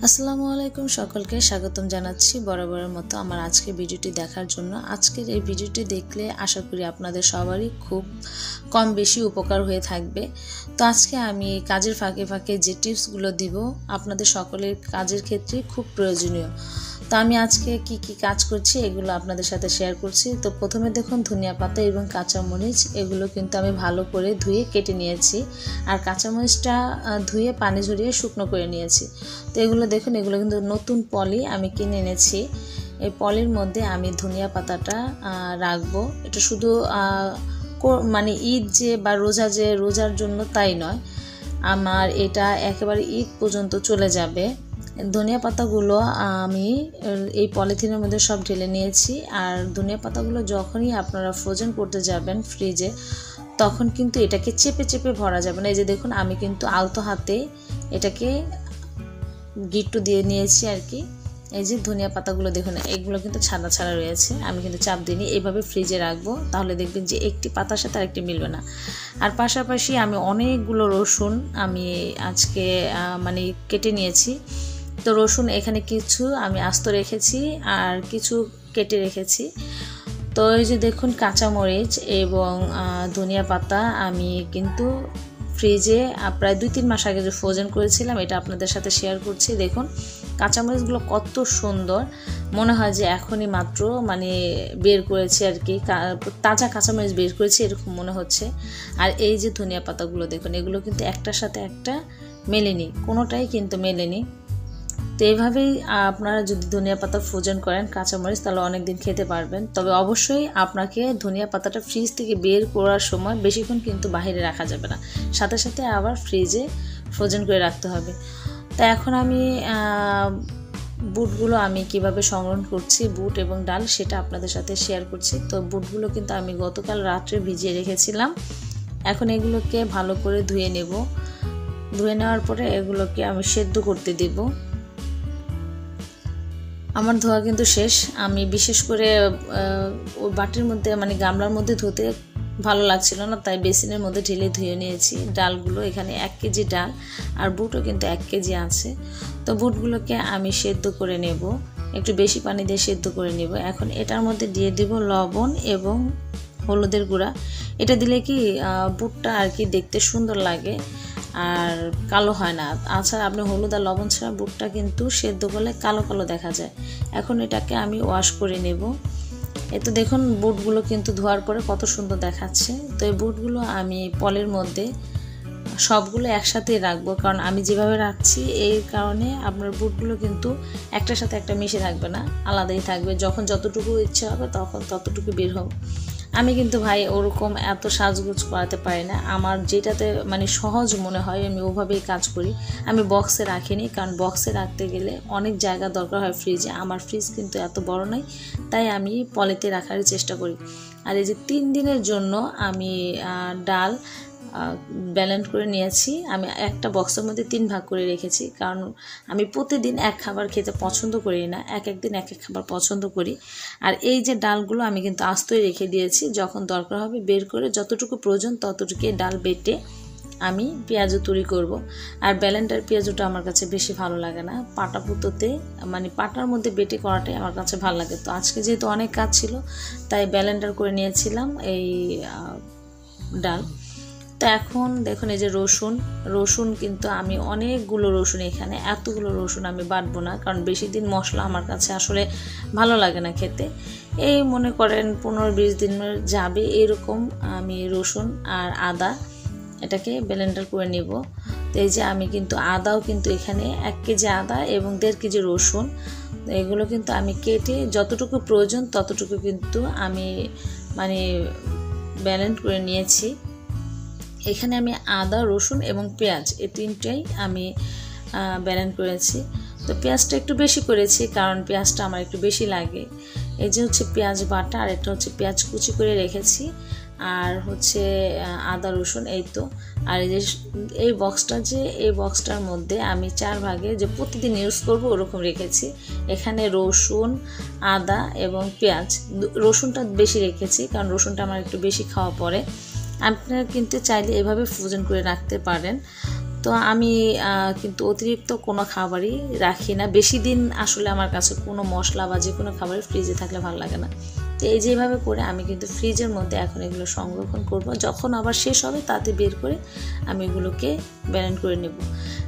আসসালামু আলাইকুম, সকলকে স্বাগতম জানাচ্ছি বরাবরের মতো আমার আজকের ভিডিওটি দেখার জন্য। আজকের এই ভিডিওটি দেখলে আশা করি আপনাদের সবারই খুব কম বেশি উপকার হয়ে থাকবে। তো আজকে আমি কাজের ফাঁকে ফাঁকে যে টিপসগুলো দিব আপনাদের সকলের কাজের ক্ষেত্রে খুব প্রয়োজনীয়। তো আমি আজকে কি কাজ করছি এগুলো আপনাদের সাথে শেয়ার করছি। তো প্রথমে দেখুন, ধনিয়া পাতা এবং কাঁচামরিচ এগুলো কিন্তু আমি ভালো করে ধুয়ে কেটে নিয়েছি, আর কাঁচামরিচটা ধুয়ে পানি ঝরিয়ে শুকনো করে নিয়েছি। তো এগুলো দেখুন, এগুলো কিন্তু নতুন পলি আমি কিনে এনেছি। এই পলির মধ্যে আমি ধনিয়া পাতাটা রাখবো। এটা শুধু মানে ঈদ যে বা রোজার জন্য তাই নয়, আমার এটা একেবারে ঈদ পর্যন্ত চলে যাবে। ধনিয়া পাতাগুলো আমি এই পলিথিনের মধ্যে সব ঢেলে নিয়েছি। আর ধনিয়া পাতাগুলো যখনই আপনারা ফ্রোজেন করতে যাবেন ফ্রিজে, তখন কিন্তু এটাকে চেপে চেপে ভরা যাবে না। এই যে দেখুন, আমি কিন্তু আলতো হাতে এটাকে গিট্টু দিয়ে নিয়েছি আর কি। এই যে ধনিয়া পাতাগুলো দেখুন, এগুলো কিন্তু ছাড়া ছাড়া রয়েছে, আমি কিন্তু চাপ দিইনি। এইভাবে ফ্রিজে রাখবো, তাহলে দেখবেন যে একটি পাতার সাথে আরেকটি মিলবে না। আর পাশাপাশি আমি অনেকগুলো রসুন আমি আজকে মানে কেটে নিয়েছি। তো রসুন এখানে কিছু আমি আস্ত রেখেছি আর কিছু কেটে রেখেছি। তো এই যে দেখুন, কাঁচামরিচ এবং ধনিয়া পাতা আমি কিন্তু ফ্রিজে প্রায় 2-3 মাস আগে যে ফ্রোজেন করেছিলাম, এটা আপনাদের সাথে শেয়ার করছি। দেখুন কাঁচামরিচগুলো কত সুন্দর, মনে হয় যে এখনই মাত্র মানে বের করেছি আর কি, তাজা কাঁচামরিচ বের করেছি এরকম মনে হচ্ছে। আর এই যে ধনিয়া পাতাগুলো দেখুন, এগুলো কিন্তু একটার সাথে একটা মেলেনি, কোনোটাই কিন্তু মেলেনি। তো এইভাবেই আপনারা যদি ধনিয়া পাতা ফ্রোজেন করেন কাঁচামরিচ, তাহলে অনেক দিন খেতে পারবেন। তবে অবশ্যই আপনাকে ধনিয়া পাতাটা ফ্রিজ থেকে বের করার সময় বেশিক্ষণ কিন্তু বাইরে রাখা যাবে না, সাথে সাথে আবার ফ্রিজে ফ্রোজেন করে রাখতে হবে। তো এখন আমি বুটগুলো আমি কিভাবে সংরক্ষণ করছি, বুট এবং ডাল, সেটা আপনাদের সাথে শেয়ার করছি। তো বুটগুলো কিন্তু আমি গতকাল রাত্রে ভিজিয়ে রেখেছিলাম। এখন এগুলোকে ভালো করে ধুয়ে নেব। ধুয়ে নেওয়ার পরে এগুলোকে আমি সেদ্ধ করতে দেব। আমার ধোয়া কিন্তু শেষ। আমি বিশেষ করে ওই বাটির মধ্যে মানে গামলার মধ্যে ধুতে ভালো লাগছিল না, তাই বেসিনের মধ্যে ঢেলে ধুয়ে নিয়েছি। ডালগুলো এখানে 1 কেজি ডাল, আর বুটও কিন্তু 1 কেজি আছে। তো বুটগুলোকে আমি সেদ্ধ করে নেব, একটু বেশি পানি দিয়ে সেদ্ধ করে নেব। এখন এটার মধ্যে দিয়ে দিব লবণ এবং হলুদের গুঁড়া। এটা দিলে কি বুটটা আর কি দেখতে সুন্দর লাগে আর কালো হয় না। আচ্ছা, আপনি হলুদ আর লবণ ছাড়া বুটটা কিন্তু সেদ্ধ করলে কালো কালো দেখা যায়। এখন এটাকে আমি ওয়াশ করে নেব। এতো দেখুন বুটগুলো কিন্তু ধোয়ার পরে কত সুন্দর দেখাচ্ছে। তো এই বুটগুলো আমি পলের মধ্যে সবগুলো একসাথে রাখবো, কারণ আমি যেভাবে রাখছি এই কারণে আপনার বুটগুলো কিন্তু একটার সাথে একটা মিশে থাকবে না, আলাদাই থাকবে। যখন যতটুকু ইচ্ছে হবে তখন ততটুকু বের হবে। আমি কিন্তু ভাই ওরকম এত সাজগোজ করাতে পারি না, আমার যেটাতে মানে সহজ মনে হয় আমি ওভাবেই কাজ করি। আমি বক্সে রাখিনি, কারণ বক্সে রাখতে গেলে অনেক জায়গা দরকার হয় ফ্রিজে। আমার ফ্রিজ কিন্তু এত বড় নয়, তাই আমি পলিতে রাখার চেষ্টা করি। আর এই যে 3 দিনের জন্য আমি ডাল ব্যালেন্স করে নিয়েছি। আমি একটা বক্সের মধ্যে 3 ভাগ করে রেখেছি, কারণ আমি প্রতিদিন এক খাবার খেতে পছন্দ করি না, এক দিন এক খাবার পছন্দ করি। আর এই যে ডালগুলো আমি কিন্তু আস্তই রেখে দিয়েছি, যখন দরকার হবে বের করে যতটুকু প্রয়োজন ততটুকু ডাল বেটে আমি পেঁয়াজও তৈরি করব। আর ব্যালেন্ডার পেঁয়াজটা আমার কাছে বেশি ভালো লাগে না, পাটা পুতোতে মানে পাটার মধ্যে বেটে করাটাই আমার কাছে ভালো লাগে। তো আজকে যেহেতু অনেক কাজ ছিল, তাই ব্যালেন্ডার করে নিয়েছিলাম এই ডাল। তো এখন দেখুন এই যে রসুন কিন্তু আমি অনেকগুলো রসুন, এখানে এতগুলো রসুন আমি বাটবো না, কারণ বেশি দিন মশলা আমার কাছে আসলে ভালো লাগে না খেতে। এই মনে করেন 15-20 দিন যাবে এরকম আমি রসুন আর আদা এটাকে ব্লেন্ডার করে নেব। তো এই যে আমি কিন্তু আদাও কিন্তু এখানে 1 কেজি আদা এবং 1.5 কেজি রসুন, এগুলো কিন্তু আমি কেটে যতটুকু প্রয়োজন ততটুকু কিন্তু আমি মানে ব্লেন্ড করে নিয়েছি। এখানে আমি আদা, রসুন এবং পেঁয়াজ এই 3টাই আমি ব্লেন্ড করেছি। তো পেঁয়াজটা একটু বেশি করেছি, কারণ পেঁয়াজটা আমার একটু বেশি লাগে। এই যে হচ্ছে পেঁয়াজ বাটা, আর এটা হচ্ছে পেঁয়াজ কুচি করে রেখেছি, আর হচ্ছে আদা রসুন এই তো। আর এই বক্সটার মধ্যে আমি 4 ভাগে যে প্রতিদিন ইউজ করব ওরকম রেখেছি। এখানে রসুন, আদা এবং পেঁয়াজ, রসুনটা বেশি রেখেছি কারণ রসুনটা আমার একটু বেশি খাওয়া পড়ে। আপনারা কিন্তু চাইলে এভাবে ফ্রোজেন করে রাখতে পারেন। তো আমি কিন্তু অতিরিক্ত কোনো খাবারই রাখি না, বেশি দিন আসলে আমার কাছে কোনো মশলা বা যে কোনো খাবারই ফ্রিজে থাকলে ভালো লাগে না। তো এই যেভাবে করে আমি কিন্তু ফ্রিজের মধ্যে এখন এগুলো সংরক্ষণ করব, যখন আবার শেষ হবে তাতে বের করে আমি এগুলোকে ব্লেন্ড করে নেব।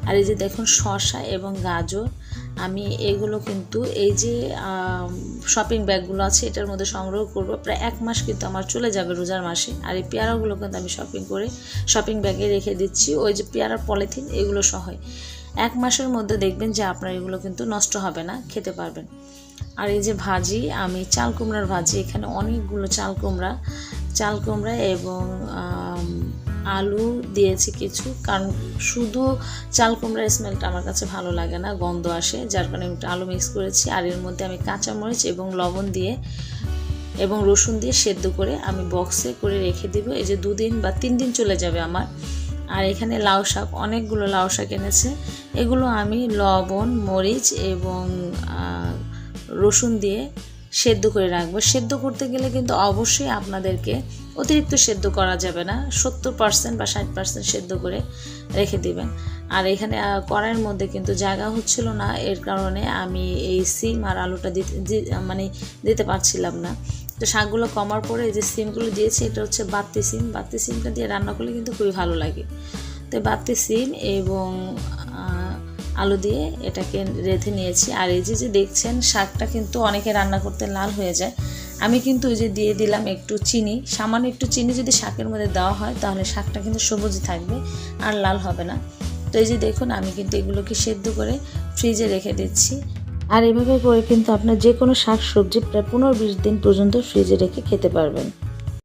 আর এই যে দেখুন শসা এবং গাজর আমি এগুলো কিন্তু এই যে শপিং ব্যাগগুলো আছে এটার মধ্যে সংগ্রহ করব, প্রায় 1 মাস কিন্তু আমার চলে যাবে রোজার মাসে। আর এই পেয়ারাগুলো কিন্তু আমি শপিং ব্যাগে রেখে দিচ্ছি, ওই যে পেয়ারার পলিথিন এগুলো সহ 1 মাসের মধ্যে দেখবেন যে আপনার এগুলো কিন্তু নষ্ট হবে না, খেতে পারবেন। আর এই যে ভাজি, আমি চাল কুমড়ার ভাজি, এখানে অনেকগুলো চাল কুমড়া এবং আলু দিয়েছি কিছু, কারণ শুধু চাল কুমড়ার স্মেলটা আমার কাছে ভালো লাগে না, গন্ধ আসে, যার কারণে একটু আলু মিক্স করেছি। আর এর মধ্যে আমি কাঁচামরিচ এবং লবণ দিয়ে এবং রসুন দিয়ে সেদ্ধ করে আমি বক্সে করে রেখে দিব, এই যে 2 দিন বা 3 দিন চলে যাবে আমার। আর এখানে লাউ শাক, অনেকগুলো লাউ শাক এনেছে, এগুলো আমি লবণ, মরিচ এবং রসুন দিয়ে সেদ্ধ করে রাখবো। সেদ্ধ করতে গেলে কিন্তু অবশ্যই আপনাদেরকে অতিরিক্ত সেদ্ধ করা যাবে না, 70% বা 60% সেদ্ধ করে রেখে দিবেন। আর এখানে কড়াইয়ের মধ্যে কিন্তু জায়গা হচ্ছিল না, এর কারণে আমি এই সিম আর আলুটা দিতে পারছিলাম না। তো শাকগুলো কমার পরে এই যে সিমগুলো দিয়েছি, এটা হচ্ছে বাত্তি সিমটা দিয়ে রান্না করলে কিন্তু খুবই ভালো লাগে। তো বাত্তি সিম এবং আলু দিয়ে এটাকে রেঁধে নিয়েছি। আর এই যে দেখছেন শাকটা কিন্তু অনেকে রান্না করতে লাল হয়ে যায়, আমি কিন্তু ওই যে দিয়ে দিলাম একটু চিনি, সামান্য একটু চিনি যদি শাকের মধ্যে দেওয়া হয় তাহলে শাকটা কিন্তু সবুজই থাকবে আর লাল হবে না। তো এই যে দেখুন আমি কিন্তু এগুলোকে সেদ্ধ করে ফ্রিজে রেখে দিচ্ছি। আর এভাবে করে কিন্তু আপনার যে কোনো শাক সবজি প্রায় 15-20 দিন পর্যন্ত ফ্রিজে রেখে খেতে পারবেন।